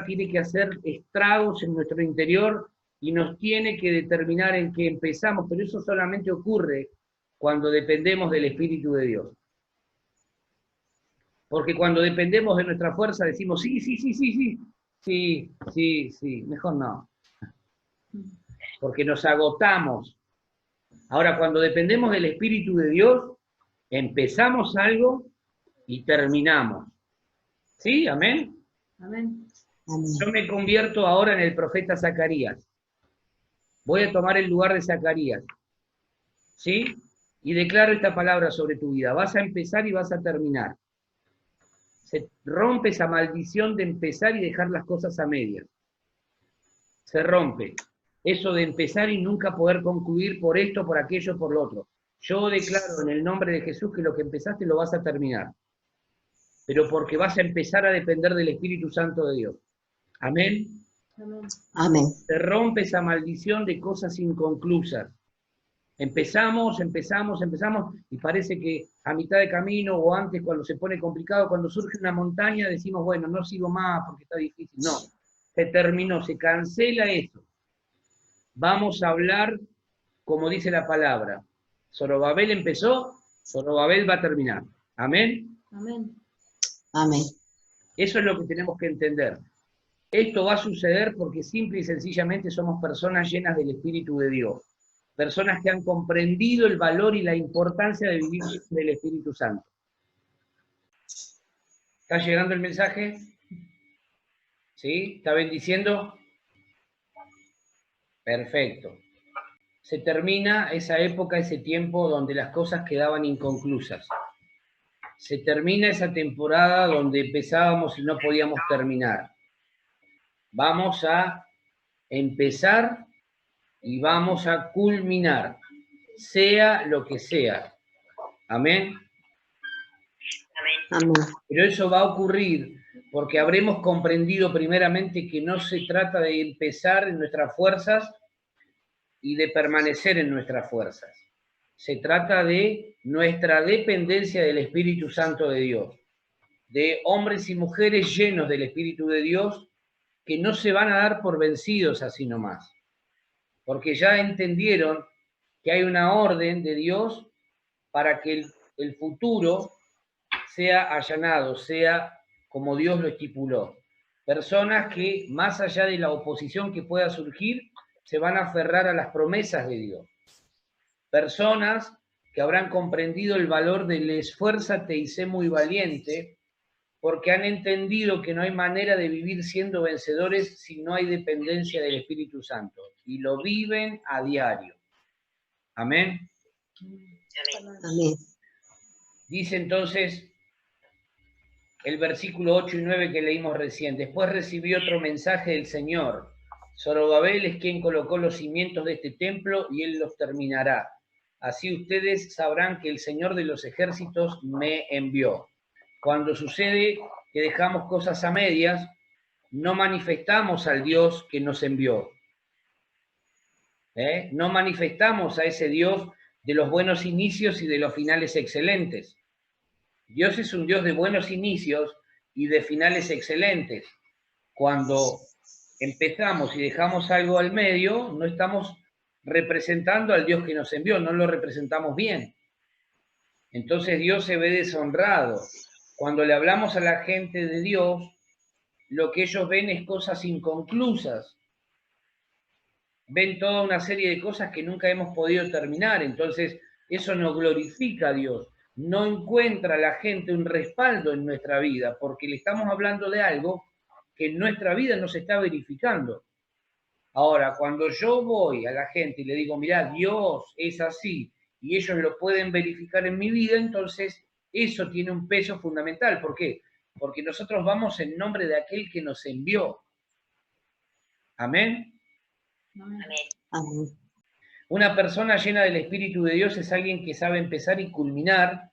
tiene que hacer estragos en nuestro interior y nos tiene que determinar en que empezamos, pero eso solamente ocurre cuando dependemos del Espíritu de Dios. Porque cuando dependemos de nuestra fuerza decimos, sí, mejor no. Porque nos agotamos. Ahora, cuando dependemos del Espíritu de Dios, empezamos algo y terminamos. ¿Sí? ¿Amén? Amén. Amén. Yo me convierto ahora en el profeta Zacarías. Voy a tomar el lugar de Zacarías. ¿Sí? Y declaro esta palabra sobre tu vida. Vas a empezar y vas a terminar. Se rompe esa maldición de empezar y dejar las cosas a medias. Se rompe. Eso de empezar y nunca poder concluir por esto, por aquello, por lo otro. Yo declaro en el nombre de Jesús que lo que empezaste lo vas a terminar. Pero porque vas a empezar a depender del Espíritu Santo de Dios. Amén. Amén. Amén. Se rompe esa maldición de cosas inconclusas. Empezamos, y parece que a mitad de camino o antes, cuando se pone complicado, cuando surge una montaña, decimos, bueno, no sigo más porque está difícil. No, se terminó, se cancela eso. Vamos a hablar como dice la palabra. Zorobabel empezó, Zorobabel va a terminar. Amén. Amén. Amén. Eso es lo que tenemos que entender. Esto va a suceder porque simple y sencillamente somos personas llenas del Espíritu de Dios. Personas que han comprendido el valor y la importancia de vivir del Espíritu Santo. ¿Está llegando el mensaje? ¿Sí? ¿Está bendiciendo? Perfecto. Se termina esa época, ese tiempo donde las cosas quedaban inconclusas. Se termina esa temporada donde empezábamos y no podíamos terminar. Vamos a empezar y vamos a culminar, sea lo que sea. Amén. Amén. Pero eso va a ocurrir porque habremos comprendido primeramente que no se trata de empezar en nuestras fuerzas y de permanecer en nuestras fuerzas. Se trata de nuestra dependencia del Espíritu Santo de Dios, de hombres y mujeres llenos del Espíritu de Dios que no se van a dar por vencidos así nomás, porque ya entendieron que hay una orden de Dios para que el futuro sea allanado, sea como Dios lo estipuló. Personas que, más allá de la oposición que pueda surgir, se van a aferrar a las promesas de Dios. Personas que habrán comprendido el valor del esfuérzate y sé muy valiente, porque han entendido que no hay manera de vivir siendo vencedores si no hay dependencia del Espíritu Santo. Y lo viven a diario. Amén. Amén. Dice entonces el versículo 8 y 9 que leímos recién. Después recibí otro mensaje del Señor. Zorobabel es quien colocó los cimientos de este templo y él los terminará. Así ustedes sabrán que el Señor de los ejércitos me envió. Cuando sucede que dejamos cosas a medias, no manifestamos al Dios que nos envió. No manifestamos a ese Dios de los buenos inicios y de los finales excelentes. Dios es un Dios de buenos inicios y de finales excelentes. Cuando empezamos y dejamos algo al medio, no estamos representando al Dios que nos envió, no lo representamos bien. Entonces Dios se ve deshonrado. Cuando le hablamos a la gente de Dios, lo que ellos ven es cosas inconclusas. Ven toda una serie de cosas que nunca hemos podido terminar. Entonces eso no glorifica a Dios. No encuentra la gente un respaldo en nuestra vida, porque le estamos hablando de algo que en nuestra vida no se está verificando. Ahora, cuando yo voy a la gente y le digo, mirá, Dios es así, y ellos lo pueden verificar en mi vida, entonces eso tiene un peso fundamental. ¿Por qué? Porque nosotros vamos en nombre de aquel que nos envió. ¿Amén? Amén. Amén. Una persona llena del Espíritu de Dios es alguien que sabe empezar y culminar.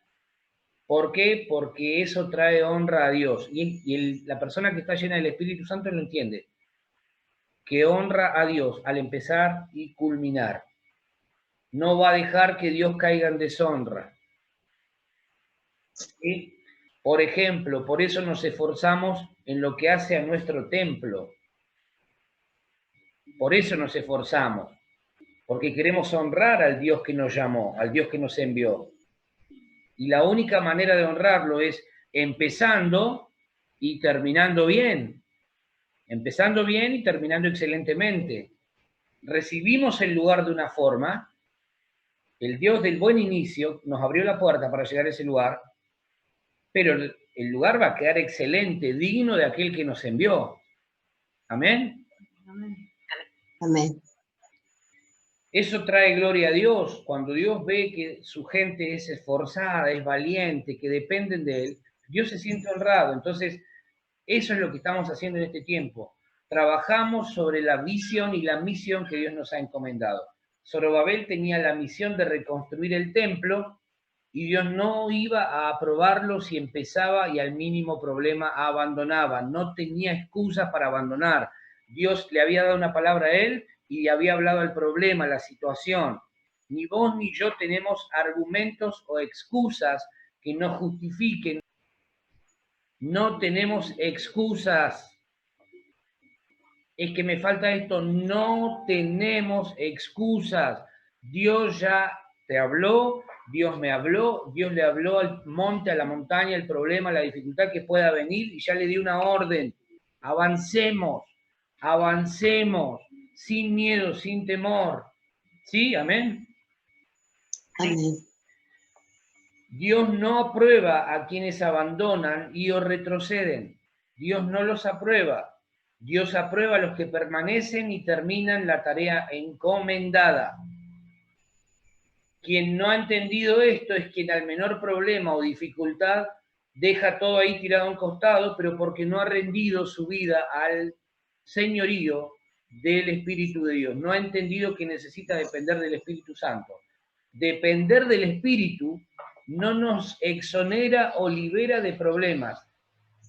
¿Por qué? Porque eso trae honra a Dios. Y la persona que está llena del Espíritu Santo lo entiende. Que honra a Dios al empezar y culminar. No va a dejar que Dios caiga en deshonra. ¿Sí? Por ejemplo, por eso nos esforzamos en lo que hace a nuestro templo. Por eso nos esforzamos. Porque queremos honrar al Dios que nos llamó, al Dios que nos envió. Y la única manera de honrarlo es empezando y terminando bien. Empezando bien y terminando excelentemente. Recibimos el lugar de una forma, el Dios del buen inicio nos abrió la puerta para llegar a ese lugar, pero el lugar va a quedar excelente, digno de aquel que nos envió. ¿Amén? Amén. Amén. Eso trae gloria a Dios. Cuando Dios ve que su gente es esforzada, es valiente, que dependen de Él, Dios se siente honrado. Entonces, eso es lo que estamos haciendo en este tiempo. Trabajamos sobre la visión y la misión que Dios nos ha encomendado. Zorobabel tenía la misión de reconstruir el templo y Dios no iba a aprobarlo si empezaba y al mínimo problema abandonaba. No tenía excusas para abandonar. Dios le había dado una palabra a él y había hablado al problema, la situación. Ni vos ni yo tenemos argumentos o excusas que nos justifiquen. No tenemos excusas. Es que me falta esto. No tenemos excusas. Dios ya te habló, Dios me habló, Dios le habló al monte, a la montaña, el problema, la dificultad que pueda venir y ya le dio una orden. Avancemos, avancemos, sin miedo, sin temor. ¿Sí? Amén. Amén. Dios no aprueba a quienes abandonan y o retroceden. Dios no los aprueba. Dios aprueba a los que permanecen y terminan la tarea encomendada. Quien no ha entendido esto es quien al menor problema o dificultad deja todo ahí tirado a un costado, pero porque no ha rendido su vida al señorío del Espíritu de Dios. No ha entendido que necesita depender del Espíritu Santo. Depender del Espíritu no nos exonera o libera de problemas,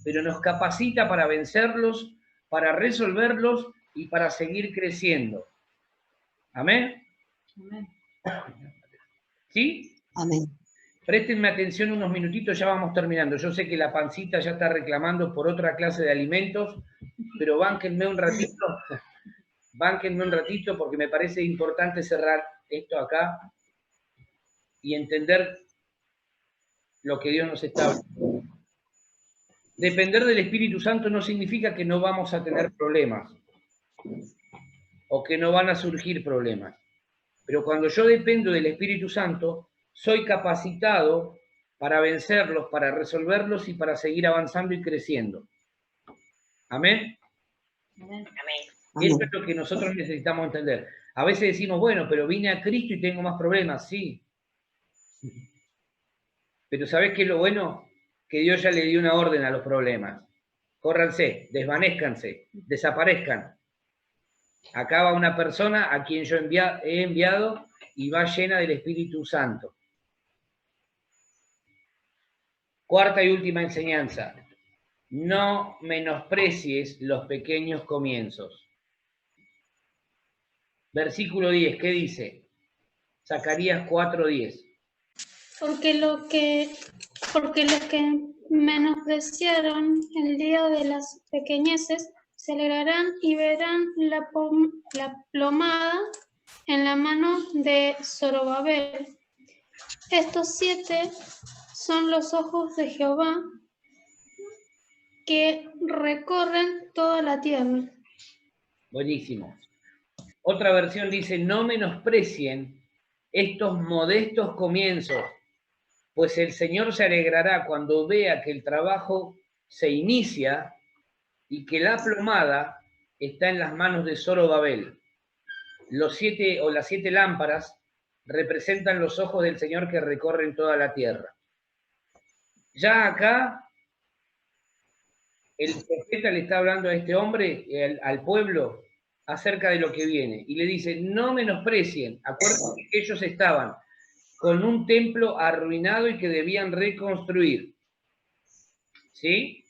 pero nos capacita para vencerlos, para resolverlos y para seguir creciendo. ¿Amén? Amén. ¿Sí? Amén. Préstenme atención unos minutitos, ya vamos terminando. Yo sé que la pancita ya está reclamando por otra clase de alimentos, pero bánquenme un ratito porque me parece importante cerrar esto acá y entender lo que Dios nos está hablando. Depender del Espíritu Santo no significa que no vamos a tener problemas o que no van a surgir problemas. Pero cuando yo dependo del Espíritu Santo, soy capacitado para vencerlos, para resolverlos y para seguir avanzando y creciendo. ¿Amén? Amén. Eso es lo que nosotros necesitamos entender. A veces decimos, bueno, pero vine a Cristo y tengo más problemas. Sí. Pero ¿sabés qué es lo bueno? Que Dios ya le dio una orden a los problemas. Córranse, desvanézcanse, desaparezcan. Acá va una persona a quien yo he enviado y va llena del Espíritu Santo. Cuarta y última enseñanza. No menosprecies los pequeños comienzos. Versículo 10, ¿qué dice? Zacarías 4:10. Porque los que menospreciaron el día de las pequeñeces se alegrarán y verán la plomada en la mano de Zorobabel. Estos 7 son los ojos de Jehová que recorren toda la tierra. Buenísimo. Otra versión dice, no menosprecien estos modestos comienzos, pues el Señor se alegrará cuando vea que el trabajo se inicia y que la plomada está en las manos de Zorobabel. Las 7 lámparas representan los ojos del Señor que recorren toda la tierra. Ya acá, el profeta le está hablando a este hombre, al pueblo, acerca de lo que viene. Y le dice, no menosprecien. Acuérdense que ellos estaban con un templo arruinado y que debían reconstruir. ¿Sí?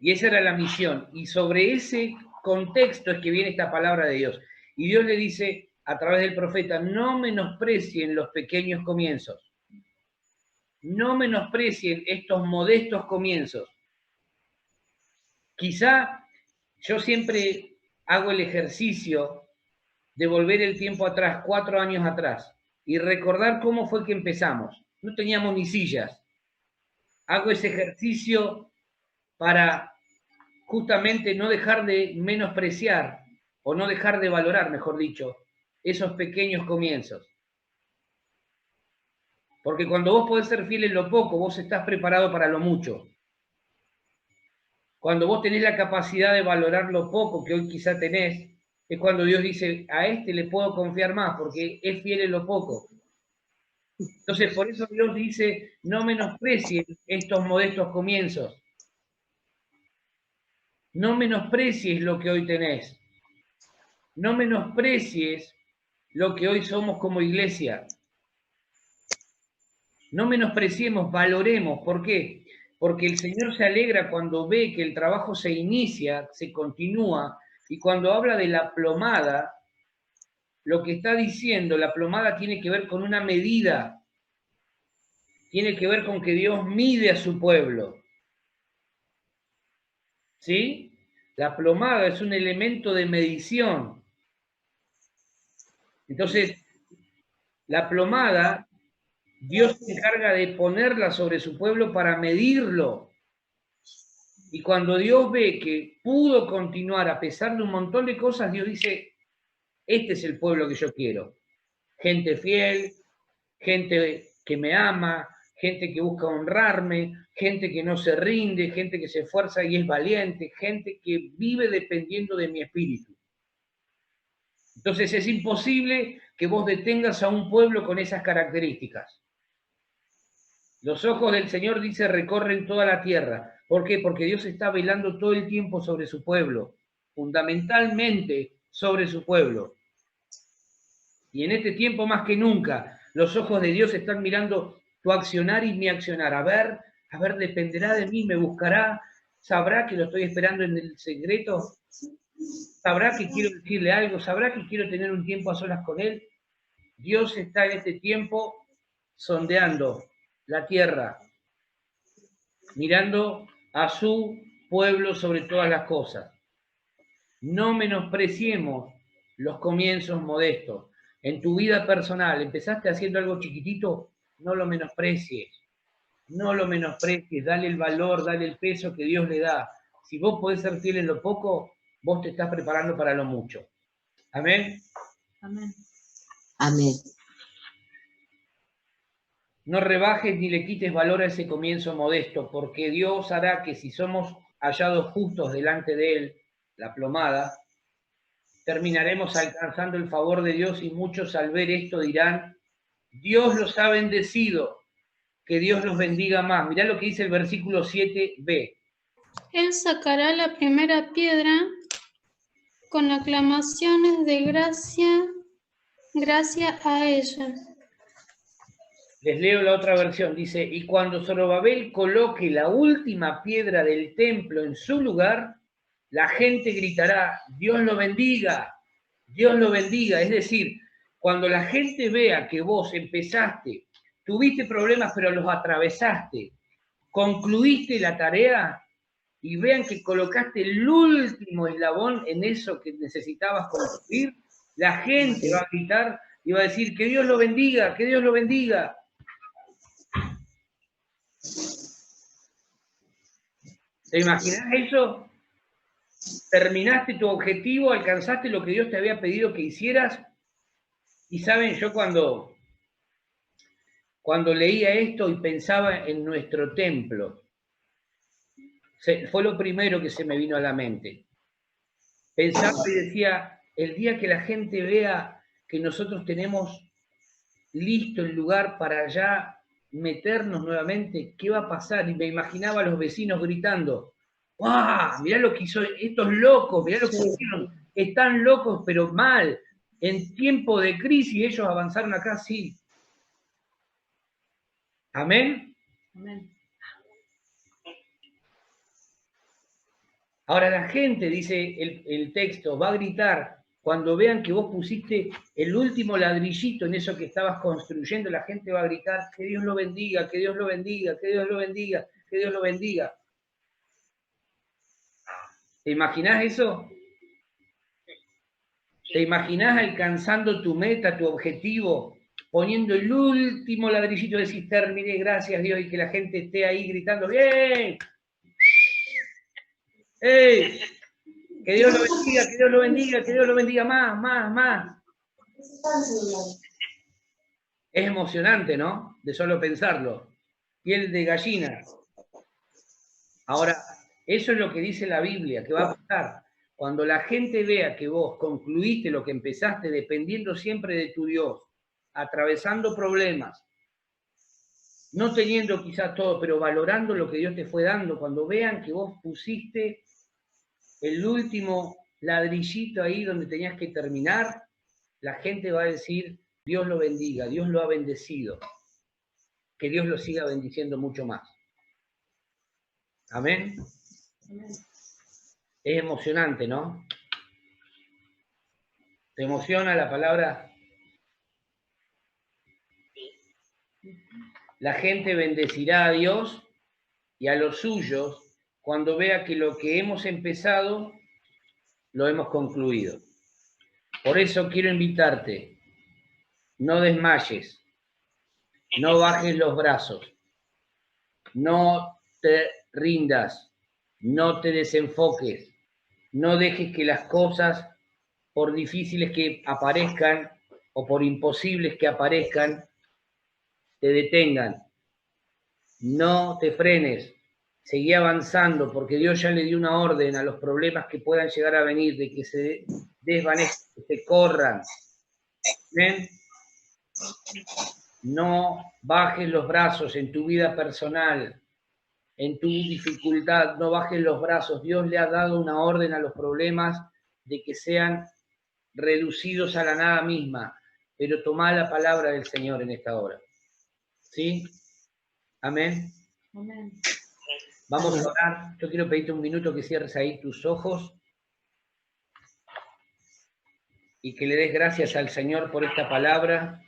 Y esa era la misión. Y sobre ese contexto es que viene esta palabra de Dios. Y Dios le dice a través del profeta, no menosprecien los pequeños comienzos. No menosprecien estos modestos comienzos. Quizá yo siempre hago el ejercicio de volver el tiempo atrás, 4 años atrás, y recordar cómo fue que empezamos. No teníamos ni sillas. Hago ese ejercicio para justamente no dejar de menospreciar, o no dejar de valorar, mejor dicho, esos pequeños comienzos. Porque cuando vos podés ser fiel en lo poco, vos estás preparado para lo mucho. Cuando vos tenés la capacidad de valorar lo poco que hoy quizá tenés, es cuando Dios dice, a este le puedo confiar más, porque es fiel en lo poco. Entonces, por eso Dios dice, no menosprecien estos modestos comienzos. No menosprecies lo que hoy tenés. No menosprecies lo que hoy somos como iglesia. No menospreciemos, valoremos. ¿Por qué? Porque el Señor se alegra cuando ve que el trabajo se inicia, se continúa, y cuando habla de la plomada, lo que está diciendo, la plomada tiene que ver con una medida, tiene que ver con que Dios mide a su pueblo. ¿Sí? La plomada es un elemento de medición. Entonces, la plomada, Dios se encarga de ponerla sobre su pueblo para medirlo. Y cuando Dios ve que pudo continuar a pesar de un montón de cosas, Dios dice, este es el pueblo que yo quiero. Gente fiel, gente que me ama, gente que busca honrarme, gente que no se rinde, gente que se esfuerza y es valiente, gente que vive dependiendo de mi espíritu. Entonces es imposible que vos detengas a un pueblo con esas características. Los ojos del Señor, dice, recorren toda la tierra. ¿Por qué? Porque Dios está velando todo el tiempo sobre su pueblo, fundamentalmente sobre su pueblo. Y en este tiempo más que nunca, los ojos de Dios están mirando tu accionar y mi accionar. A ver, dependerá de mí, me buscará, sabrá que lo estoy esperando en el secreto, sabrá que quiero decirle algo, sabrá que quiero tener un tiempo a solas con Él. Dios está en este tiempo sondeando la tierra, mirando a su pueblo sobre todas las cosas. No menospreciemos los comienzos modestos. En tu vida personal, empezaste haciendo algo chiquitito, no lo menosprecies. No lo menosprecies, dale el valor, dale el peso que Dios le da. Si vos podés ser fiel en lo poco, vos te estás preparando para lo mucho. ¿Amén? Amén. Amén. No rebajes ni le quites valor a ese comienzo modesto, porque Dios hará que si somos hallados justos delante de Él, la plomada, terminaremos alcanzando el favor de Dios y muchos al ver esto dirán, Dios los ha bendecido, que Dios los bendiga más. Mirá lo que dice el versículo 7b. Él sacará la primera piedra con aclamaciones de gracia a ella. Les leo la otra versión, dice, y cuando Zorobabel coloque la última piedra del templo en su lugar, la gente gritará, Dios lo bendiga, Dios lo bendiga. Es decir, cuando la gente vea que vos empezaste, tuviste problemas pero los atravesaste, concluiste la tarea y vean que colocaste el último eslabón en eso que necesitabas concluir, la gente va a gritar y va a decir, que Dios lo bendiga, que Dios lo bendiga. ¿Te imaginas eso? Terminaste tu objetivo, alcanzaste lo que Dios te había pedido que hicieras. Y saben, yo cuando leía esto y pensaba en nuestro templo, fue lo primero que se me vino a la mente. Pensaba y decía, el día que la gente vea que nosotros tenemos listo el lugar para ya meternos nuevamente, ¿qué va a pasar? Y me imaginaba a los vecinos gritando, ¡guau! Mirá lo que hizo estos locos, mirá lo que hicieron, están locos pero mal, en tiempo de crisis ellos avanzaron acá, sí. ¿Amén? Amén. Ahora la gente, dice el texto, va a gritar cuando vean que vos pusiste el último ladrillito en eso que estabas construyendo, la gente va a gritar, que Dios lo bendiga, que Dios lo bendiga, que Dios lo bendiga, que Dios lo bendiga. ¿Te imaginás eso? ¿Te imaginás alcanzando tu meta, tu objetivo, poniendo el último ladrillito, decir, terminé, gracias Dios, y que la gente esté ahí gritando, ¡bien! ¡Ey! Que Dios lo bendiga, que Dios lo bendiga, que Dios lo bendiga más, más, más. Es emocionante, ¿no? De solo pensarlo. Piel de gallina. Ahora, eso es lo que dice la Biblia, que va a pasar. Cuando la gente vea que vos concluiste lo que empezaste, dependiendo siempre de tu Dios, atravesando problemas, no teniendo quizás todo, pero valorando lo que Dios te fue dando, cuando vean que vos pusiste el último ladrillito ahí donde tenías que terminar, la gente va a decir, Dios lo bendiga, Dios lo ha bendecido, que Dios lo siga bendiciendo mucho más. Amén. Amén. Es emocionante, ¿no? ¿Te emociona la palabra? La gente bendecirá a Dios y a los suyos cuando vea que lo que hemos empezado lo hemos concluido. Por eso quiero invitarte, no desmayes, no bajes los brazos, no te rindas, no te desenfoques, no dejes que las cosas, por difíciles que aparezcan o por imposibles que aparezcan, te detengan. No te frenes, seguí avanzando porque Dios ya le dio una orden a los problemas que puedan llegar a venir, de que se desvanezcan, que se corran. ¿Ven? No bajes los brazos en tu vida personal, en tu dificultad, no bajes los brazos. Dios le ha dado una orden a los problemas de que sean reducidos a la nada misma, pero toma la palabra del Señor en esta hora. ¿Sí? Amén. Amén. Vamos a orar. Yo quiero pedirte un minuto que cierres ahí tus ojos y que le des gracias al Señor por esta palabra.